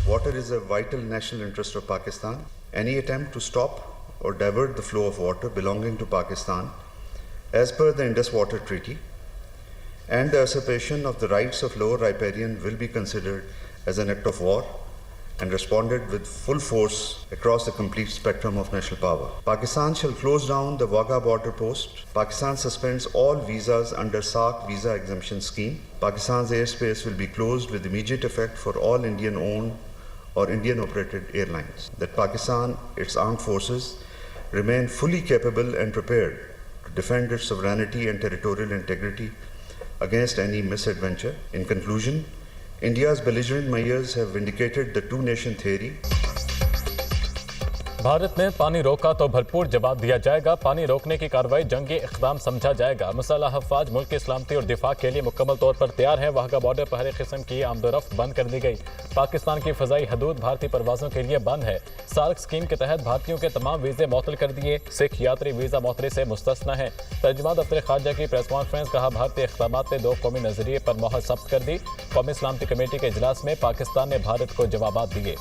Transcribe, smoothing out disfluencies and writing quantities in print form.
Water is a vital national interest of Pakistan. Any attempt to stop or divert the flow of water belonging to Pakistan, as per the Indus Water Treaty, and the usurpation of the rights of Lower Riparian will be considered as an act of war and responded with full force across the complete spectrum of national power. Pakistan shall close down the Wagah border post. Pakistan suspends all visas under SAARC visa exemption scheme. Pakistan's airspace will be closed with immediate effect for all Indian-owned or Indian-operated airlines. That Pakistan, its armed forces, remain fully capable and prepared to defend its sovereignty and territorial integrity against any misadventure. In conclusion, India's belligerent measures have vindicated the two-nation theory. Bharat ने पानी रोका तो भरपूर जवाब दिया जाएगा। पानी रोकने की कार्रवाई जंगी इक़दाम समझा जाएगा। मुसल्लह अफवाज मुल्क की सलामती और दिफा के लिए मुकम्मल तौर पर तैयार है। वाघा बॉर्डर पर हर किस्म की आमदोरफ्त बंद कर दी गई। पाकिस्तान की फ़ज़ाई हदूद भारतीय परवाज़ों के लिए बंद है। सार्क स्कीम के तहत भारतीयों के तमाम वीज़े मुअत्तल कर दिए। सिख यात्री वीज़ा मुअत्तली से मुस्तस्ना है। तर्जुमान दफ्तर ख़ारजा की प्रेस कॉन्फ्रेंस, कहा भारतीय इक़दामात ने 2 कौमी नज़रिए पर मोहर सब्त कर दी। कौमी सलामती कमेटी के इजलास में पाकिस्तान ने भारत को जवाबात दिए।